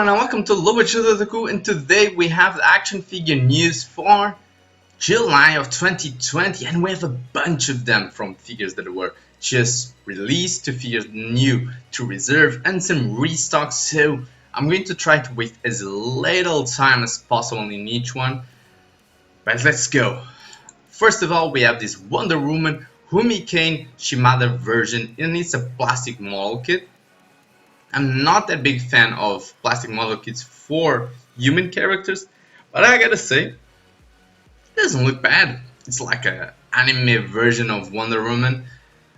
everyone and welcome to Jojo, and today we have the action figure news for July of 2020, and we have a bunch of them, from figures that were just released to figures new to reserve and some restocks. So I'm going to try to waste as little time as possible in each one, but let's go. First of all, we have this Wonder Woman Humikane Shimada version, and it's a plastic model kit. I'm not that big fan of plastic model kits for human characters, but I gotta say, it doesn't look bad. It's like an anime version of Wonder Woman,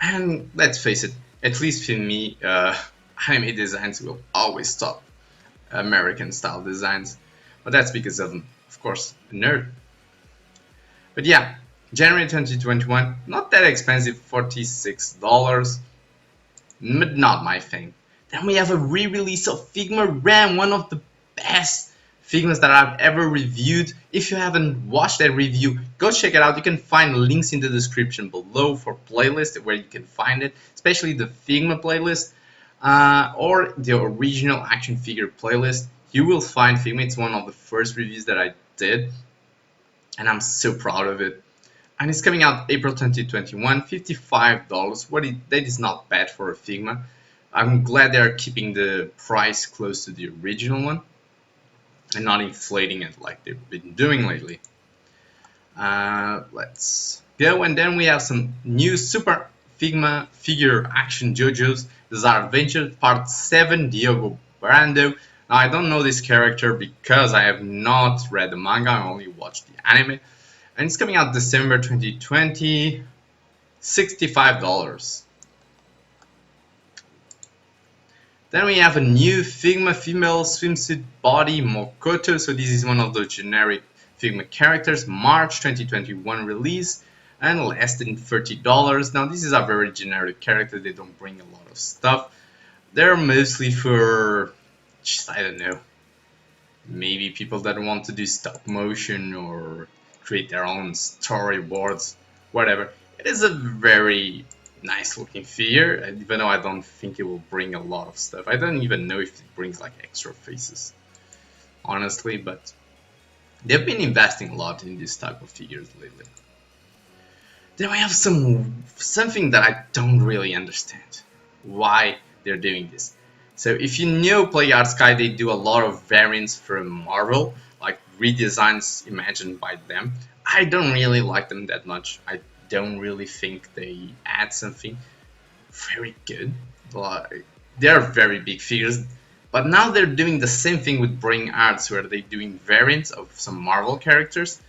and let's face it, at least for me, anime designs will always top American style designs, but that's because I'm, of course, a nerd. But yeah, January 2021, not that expensive, $46, but not my thing. Then we have a re-release of Figma Ram, one of the best Figmas that I've ever reviewed. If you haven't watched that review, go check it out. You can find links in the description below for playlist where you can find it, especially the Figma playlist or the original action figure playlist. You will find Figma. It's one of the first reviews that I did, and I'm so proud of it. And it's coming out April 2021, $55. That is not bad for a Figma. I'm glad they're keeping the price close to the original one and not inflating it like they've been doing lately. Let's go, and then we have some new Super Figma figure action Jojos. These are Adventure Part 7 Diago Brando. Now, I don't know this character because I have not read the manga, I only watched the anime. And it's coming out December 2020, $65. Then we have a new Figma female swimsuit body Makoto. So this is one of the generic Figma characters, March 2021 release, and less than $30. Now this is a very generic character, they don't bring a lot of stuff. They're mostly for, just, I don't know, maybe people that want to do stop motion or create their own storyboards, whatever. It is a very nice looking figure, even though I don't think it will bring a lot of stuff. I don't even know if it brings like extra faces, honestly, but they've been investing a lot in this type of figures lately. Then we have something that I don't really understand why they're doing this. So if you know Play Sky, they do a lot of variants from Marvel, like redesigns imagined by them. I don't really like them that much. I don't really think they add something very good. Like, they're very big figures, but now they're doing the same thing with Brain Arts, where they're doing variants of some Marvel characters.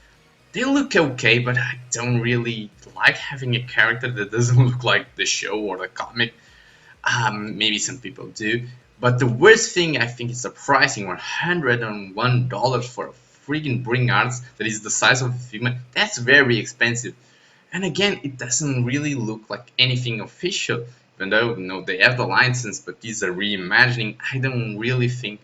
They look okay, but I don't really like having a character that doesn't look like the show or the comic. Maybe some people do, but the worst thing, I think, is the pricing, $101 for a freaking Brain Arts that is the size of a Figma. That's very expensive. And again, it doesn't really look like anything official, even though, you know, they have the license, but these are reimagining. I don't really think,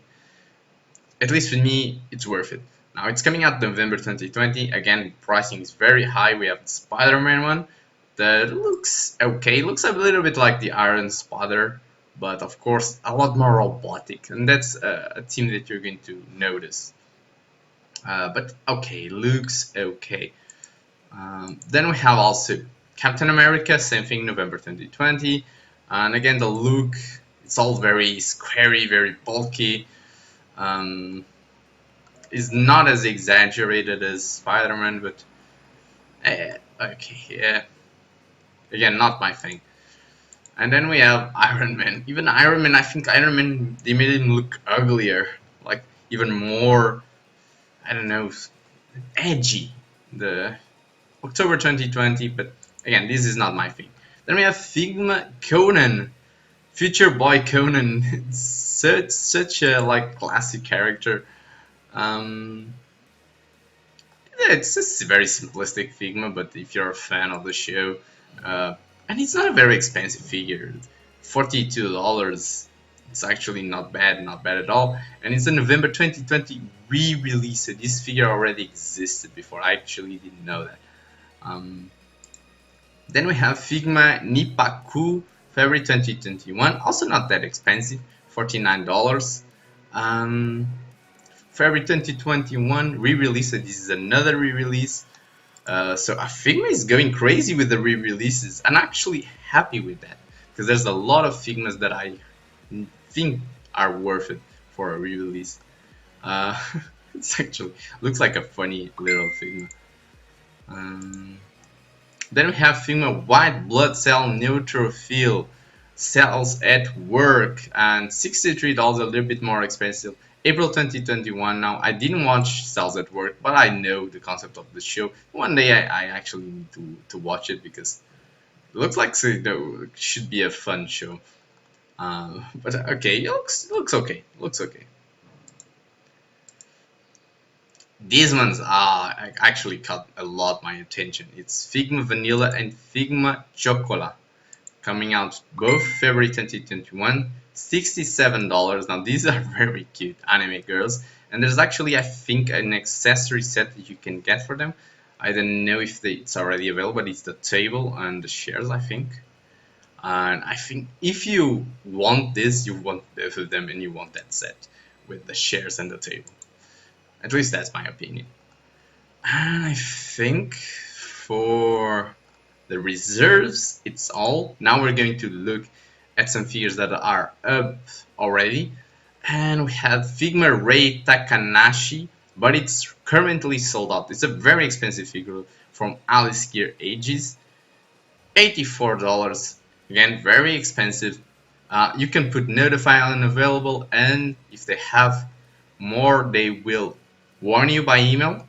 at least for me, it's worth it. Now, it's coming out November 2020. Again, pricing is very high. We have the Spider-Man one that looks okay. Looks a little bit like the Iron Spider, but of course, a lot more robotic. And that's a theme that you're going to notice. But okay, looks okay. Then we have also Captain America, same thing, November 2020. And again, the look, it's all very squarey, very bulky. Is not as exaggerated as Spider-Man, but okay, yeah. Again, not my thing. And then we have Iron Man. Even Iron Man, I think Iron Man, they made him look uglier, like even more, I don't know, edgy. The October 2020, but again, this is not my thing. Then we have Figma Conan, Future Boy Conan. It's such a like classic character. It's just a very simplistic Figma, but if you're a fan of the show, and it's not a very expensive figure, $42. It's actually not bad at all. And it's a November 2020 re-release, so this figure already existed before. I actually didn't know that. Then we have Figma Nippaku, February 2021, also not that expensive, $49. Um, February 2021 re-release. So this is another re-release. So Figma is going crazy with the re-releases. I'm actually happy with that because there's a lot of Figmas that I think are worth it for a re-release. Uh, it's actually looks like a funny little Figma. Um, then we have Figma White Blood Cell Neutrophil Cells at Work, and $63, a little bit more expensive. April 2021. Now, I didn't watch Cells at Work, but I know the concept of the show. One day I actually need to watch it because it looks like it should be a fun show. But okay, it looks okay. Looks okay. These ones actually caught a lot my attention. It's Figma Vanilla and Figma Chocola, coming out both February 2021, $67. Now these are very cute anime girls, and there's actually I think an accessory set that you can get for them. I don't know if it's already available, but it's the table and the shares I think. And I think if you want this, you want both of them, and you want that set with the shares and the table. At least that's my opinion. And I think for the reserves, it's all. Now we're going to look at some figures that are up already. And we have Figma Ray Takanashi, but it's currently sold out. It's a very expensive figure from Alice Gear Ages. $84. Again, very expensive. You can put notify on available, and if they have more, they will warn you by email.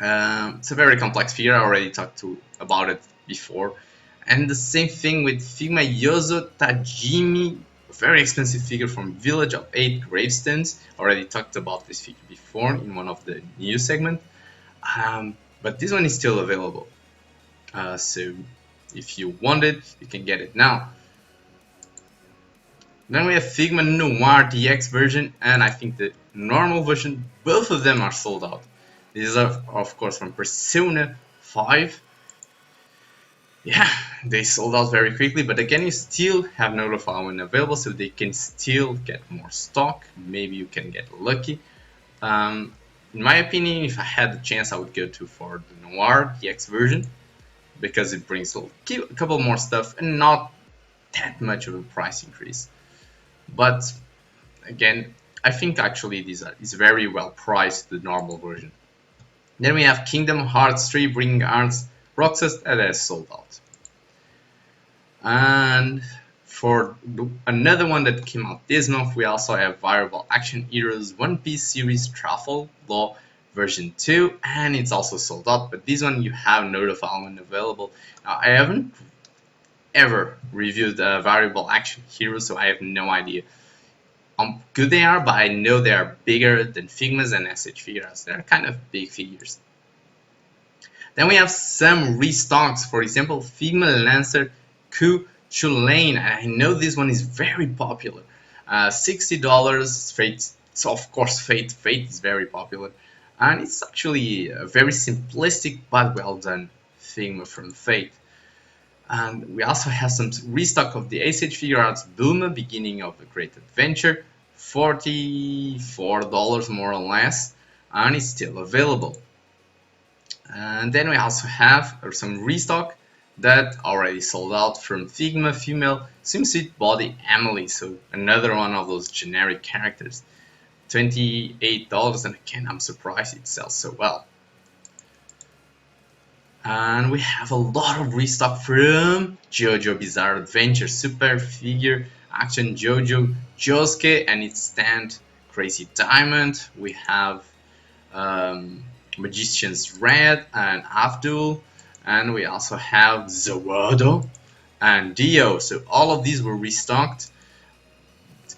It's a very complex figure. I already about it before. And the same thing with Figma Yozo Tajimi, a very expensive figure from Village of 8 Gravestones. Already talked about this figure before in one of the news segments. But this one is still available. So if you want it, you can get it now. Then we have Figma Noir DX version, and I think the normal version, both of them are sold out. These are, of course, from Persona 5. Yeah, they sold out very quickly, but again, you still have Notify when available, so they can still get more stock. Maybe you can get lucky. In my opinion, if I had the chance, I would go for the Noir DX version because it brings a couple more stuff and not that much of a price increase. But again, I think actually this is very well priced, the normal version. Then we have Kingdom Hearts 3 Bringing Arts Roxas that is sold out. And for another one that came out this month, we also have Variable Action Heroes One Piece Series Truffle Law version 2, and it's also sold out, but this one you have Notify when available. Now, I haven't ever reviewed Variable Action Heroes, so I have no idea how good they are, but I know they are bigger than Figmas and s.h.figuarts. They're kind of big figures. Then we have some restocks, for example, Figma Lancer Ku Chulain, and I know this one is very popular. $60, Fate, so of course Fate is very popular, and it's actually a very simplistic but well done Figma from Fate. And we also have some restock of the s.h.figuarts Bulma Beginning of a Great Adventure, $44 more or less, and it's still available. And then we also have some restock that already sold out from Figma Female Swimsuit Body Emily, so another one of those generic characters. $28, and again, I'm surprised it sells so well. And we have a lot of restock from Jojo Bizarre Adventure Super Figure Action Jojo Josuke and its stand Crazy Diamond. We have Magician's Red and Abdul, and we also have Zawado and Dio. So all of these were restocked.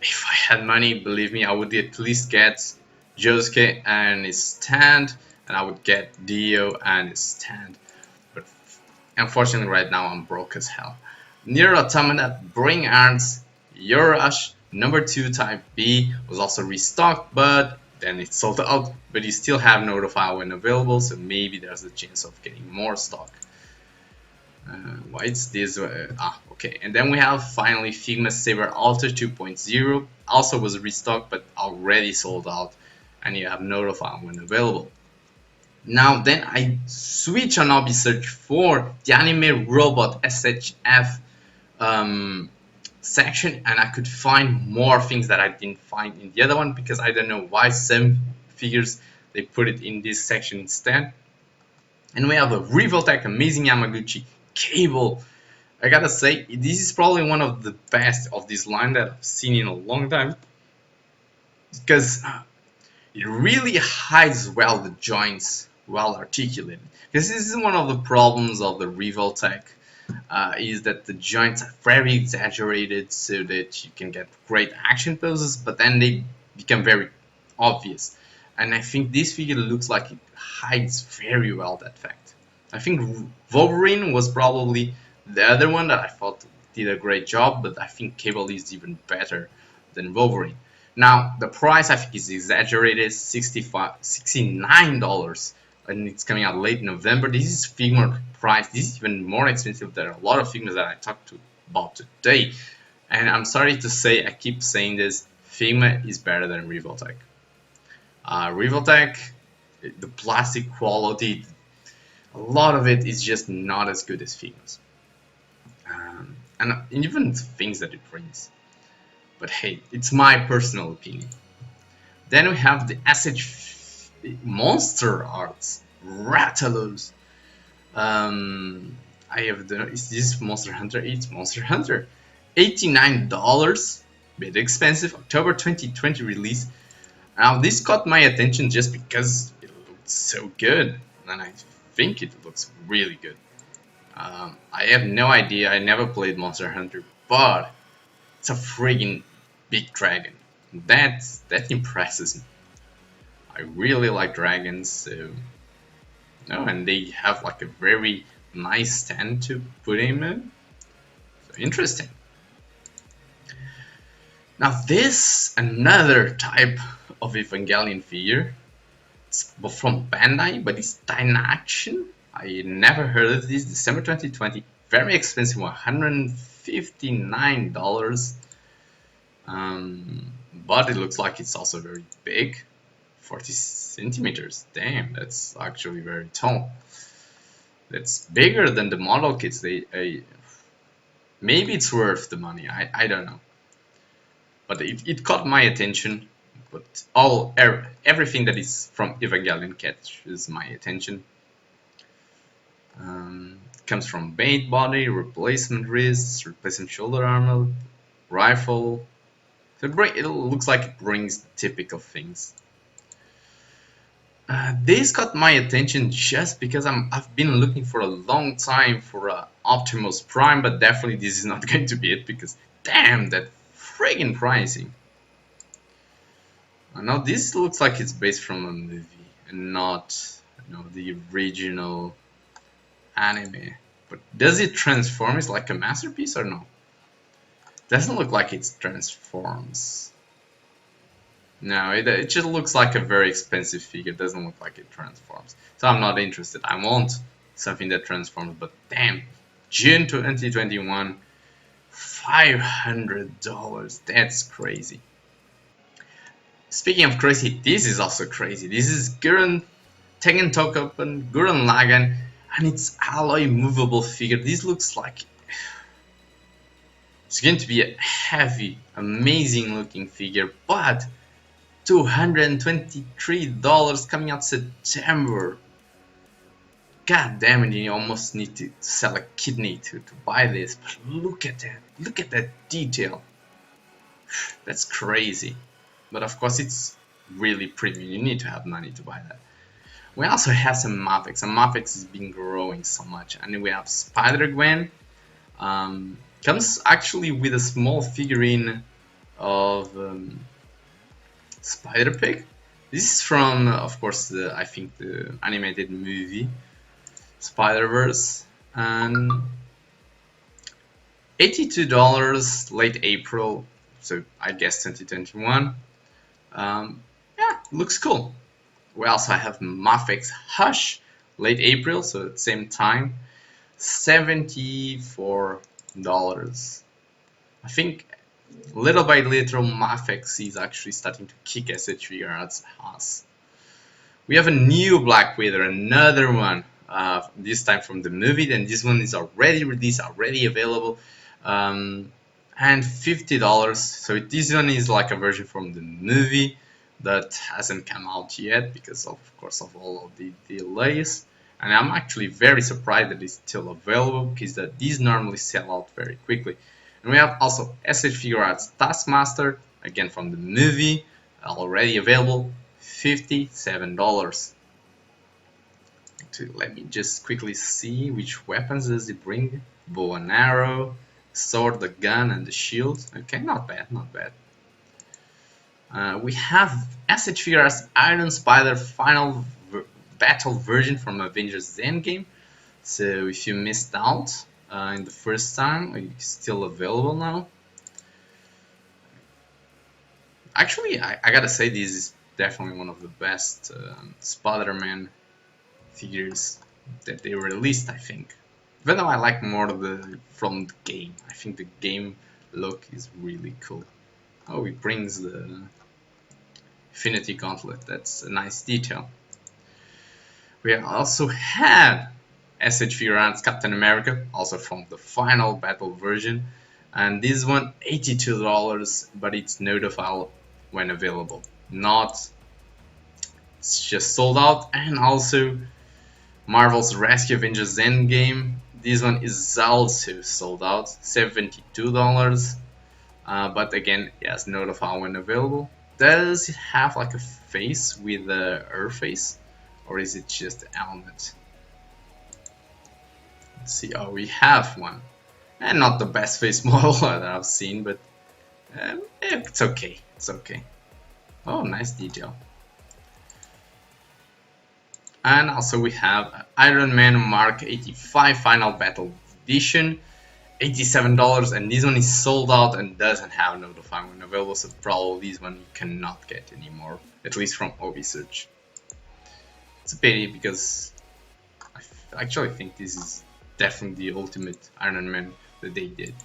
If I had money, believe me, I would at least get Josuke and his stand, and I would get Dio and his stand. But unfortunately, right now I'm broke as hell. Nier Automata Bring Arms Yorush number 2 Type B was also restocked, but then it sold out. But you still have Notify when available, so maybe there's a chance of getting more stock. Why it's this? Okay. And then we have finally Figma Saber Alter 2.0. Also was restocked, but already sold out, and you have notified when available. Now then I switch on Hobbysearch for the anime robot s.h.f section, and I could find more things that I didn't find in the other one, because I don't know why some figures they put it in this section instead. And we have a Revoltech Amazing Yamaguchi cable. I gotta say, this is probably one of the best of this line that I've seen in a long time, because it really hides well the joints, well articulated. Because this is one of the problems of the Revoltech, is that the joints are very exaggerated so that you can get great action poses, but then they become very obvious. And I think this figure looks like it hides very well that fact. I think Wolverine was probably the other one that I thought did a great job, but I think Cable is even better than Wolverine. Now, the price I think is exaggerated, $69, and it's coming out late November. This is Figma price. This is even more expensive than a lot of Figmas that I talked about today. And I'm sorry to say, I keep saying this, Figma is better than Revoltech. Revoltech, the plastic quality, a lot of it is just not as good as Figma's. And even things that it brings. But hey, it's my personal opinion. Then we have the s.h. Monster Arts Rattalos. I have the, is this Monster Hunter? It's Monster Hunter. $89, bit expensive, October 2020 release. Now this caught my attention just because it looked so good, and I think it looks really good. I have no idea, I never played Monster Hunter, but it's a friggin' big dragon. That impresses me. I really like dragons, so no, and they have like a very nice stand to put him in. So interesting. Now this another type of Evangelion figure. It's from Bandai, but it's Dynaction. I never heard of this. December 2020, very expensive, $159. But it looks like it's also very big, 40 centimeters. Damn, that's actually very tall. That's bigger than the model kits. Maybe it's worth the money. I don't know. But it caught my attention. But everything that is from Evangelion catches my attention. Comes from bait body, replacement wrists, replacement shoulder armor, rifle. So it looks like it brings typical things. This caught my attention just because I've been looking for a long time for Optimus Prime, but definitely this is not going to be it, because damn, that friggin' pricing. Now this looks like it's based from a movie and not, the original anime. But does it transform? Is like a masterpiece or no? Doesn't look like it transforms. No, it just looks like a very expensive figure. It doesn't look like it transforms. So I'm not interested. I want something that transforms, but damn, June 2021, $500. That's crazy. Speaking of crazy, this is also crazy. This is Garen Tengen Tokopen, Gurren Lagann, and it's alloy movable figure. This looks like it's going to be a heavy, amazing looking figure, but $223 coming out September. God damn it, you almost need to sell a kidney to buy this. But look at that. Look at that detail. That's crazy. But of course it's really premium. You need to have money to buy that. We also have some Mafex. And Mafex has been growing so much. And we have Spider-Gwen. Comes actually with a small figurine of Spider-Pig. This is from, of course, I think the animated movie Spider-Verse, and $82 late April, so I guess 2021. Yeah, looks cool. We also have Mafex Hush, late April, so at the same time, $74. I think Little by little, Mafex is actually starting to kick s.h.figuarts' ass. We have a new Black Widow, another one, this time from the movie, and this one is already released, already available, and $50. So this one is like a version from the movie that hasn't come out yet because of course of all of the delays. And I'm actually very surprised that it's still available because that these normally sell out very quickly. And we have also s.h.figuarts Taskmaster, again from the movie, already available, $57. Let me just quickly see which weapons does it bring. Bow and arrow, sword, the gun, and the shield. Okay, not bad, not bad. We have s.h.figuarts Iron Spider final battle version from Avengers Endgame. So if you missed out in the first time, it's still available now. Actually, I gotta say this is definitely one of the best Spider-Man figures that they released, I think. Even though I like more from the game. I think the game look is really cool. Oh, it brings the Infinity Gauntlet. That's a nice detail. We also had s.h.figuarts Captain America, also from the final battle version. And this one, $82, but it's notified when available. Not, it's just sold out. And also Marvel's Rescue Avengers Endgame. This one is also sold out, $72. But again, yes, notify when available. Does it have like a face with her face, or is it just a helmet? Let's see. Oh, we have one, and not the best face model that I've seen, but it's okay. It's okay. Oh, nice detail. And also we have Iron Man Mark 85 Final Battle Edition, $87, and this one is sold out and doesn't have notify when available, so probably this one you cannot get anymore, at least from Hobbysearch. It's a pity because I actually think this is definitely the ultimate Iron Man that they did.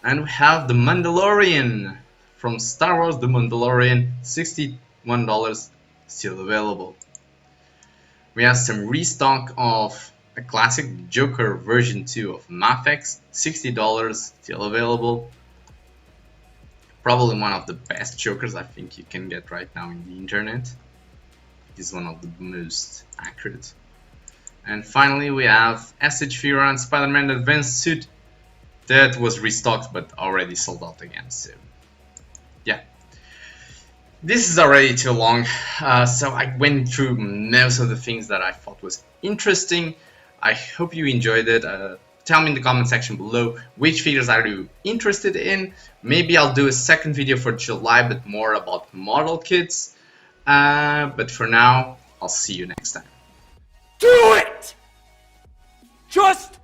And we have the Mandalorian from Star Wars, the Mandalorian, $61, still available. We have some restock of a classic Joker version 2 of Mafex, $60, still available. Probably one of the best Jokers I think you can get right now in the internet. It is one of the most accurate. And finally we have s.h.figuarts Spider-Man Advanced Suit that was restocked but already sold out again, so yeah. This is already too long, so I went through most of the things that I thought was interesting. I hope you enjoyed it. Tell me in the comment section below which figures are you interested in. Maybe I'll do a second video for July, but more about model kits. But for now, I'll see you next time. Do it! Just